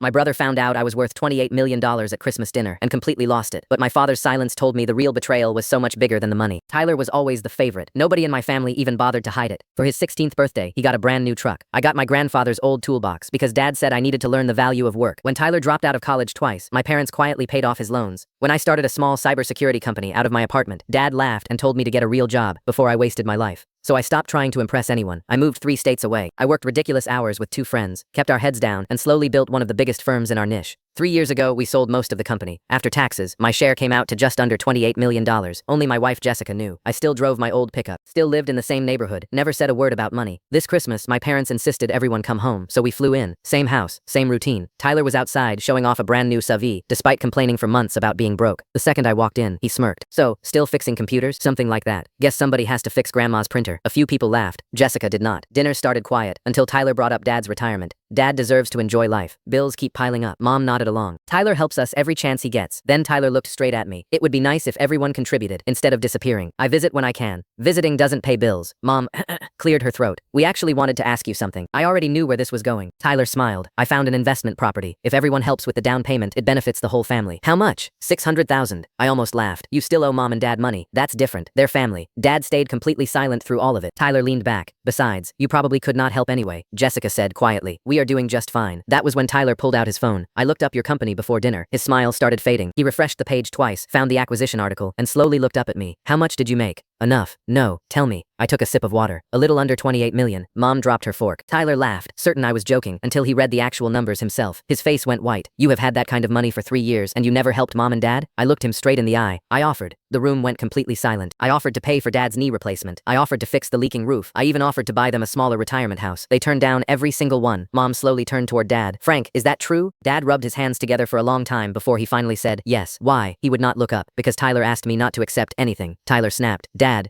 My brother found out I was worth $28 million at Christmas dinner and completely lost it. But my father's silence told me the real betrayal was so much bigger than the money. Tyler was always the favorite. Nobody in my family even bothered to hide it. For his 16th birthday, he got a brand new truck. I got my grandfather's old toolbox because Dad said I needed to learn the value of work. When Tyler dropped out of college twice, my parents quietly paid off his loans. When I started a small cybersecurity company out of my apartment, Dad laughed and told me to get a real job before I wasted my life. So I stopped trying to impress anyone. I moved 3 states away. I worked ridiculous hours with 2 friends, kept our heads down, and slowly built one of the biggest firms in our niche. 3 years ago, we sold most of the company. After taxes, my share came out to just under $28 million. Only my wife Jessica knew. I still drove my old pickup, still lived in the same neighborhood, never said a word about money. This Christmas, my parents insisted everyone come home, so we flew in. Same house, same routine. Tyler was outside showing off a brand new Savvy, despite complaining for months about being broke. The second I walked in, he smirked. So, still fixing computers? Something like that. Guess somebody has to fix grandma's printer. A few people laughed. Jessica did not. Dinner started quiet, until Tyler brought up Dad's retirement. Dad deserves to enjoy life. Bills keep piling up. Mom nodded along. Tyler helps us every chance he gets. Then Tyler looked straight at me. It would be nice if everyone contributed, instead of disappearing. I visit when I can. Visiting doesn't pay bills. Mom cleared her throat. We actually wanted to ask you something. I already knew where this was going. Tyler smiled. I found an investment property. If everyone helps with the down payment, it benefits the whole family. How much? $600,000. I almost laughed. You still owe Mom and Dad money. That's different. They're family. Dad stayed completely silent through all of it. Tyler leaned back. Besides, you probably could not help anyway. Jessica said quietly. We are doing just fine. That was when Tyler pulled out his phone. I looked up your company before dinner. His smile started fading. He refreshed the page twice, found the acquisition article, and slowly looked up at me. How much did you make? Enough. No, tell me. I took a sip of water. A little under 28 million. Mom dropped her fork. Tyler laughed, certain I was joking, until he read the actual numbers himself. His face went white. You have had that kind of money for 3 years and you never helped Mom and Dad? I looked him straight in the eye. I offered. The room went completely silent. I offered to pay for Dad's knee replacement. I offered to fix the leaking roof. I even offered to buy them a smaller retirement house. They turned down every single one. Mom slowly turned toward Dad. Frank, is that true? Dad rubbed his hands together for a long time before he finally said, yes. Why? He would not look up, because Tyler asked me not to accept anything. Tyler snapped.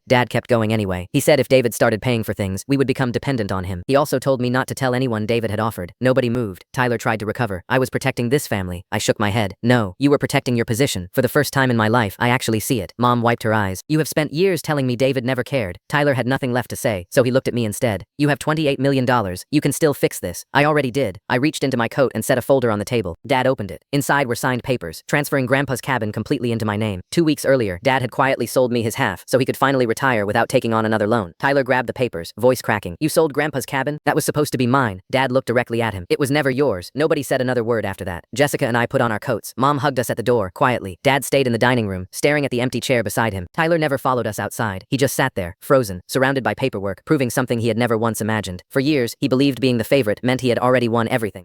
Dad kept going anyway. He said if David started paying for things, we would become dependent on him. He also told me not to tell anyone David had offered. Nobody moved. Tyler tried to recover. I was protecting this family. I shook my head. No, you were protecting your position. For the first time in my life, I actually see it. Mom wiped her eyes. You have spent years telling me David never cared. Tyler had nothing left to say, so he looked at me instead. You have $28 million. You can still fix this. I already did. I reached into my coat and set a folder on the table. Dad opened it. Inside were signed papers, transferring Grandpa's cabin completely into my name. 2 weeks earlier, Dad had quietly sold me his half, so he could finally retire without taking on another loan. Tyler grabbed the papers, voice cracking. You sold Grandpa's cabin? That was supposed to be mine. Dad looked directly at him. It was never yours. Nobody said another word after that. Jessica and I put on our coats. Mom hugged us at the door, quietly. Dad stayed in the dining room, staring at the empty chair beside him. Tyler never followed us outside. He just sat there, frozen, surrounded by paperwork, proving something he had never once imagined. For years, he believed being the favorite meant he had already won everything.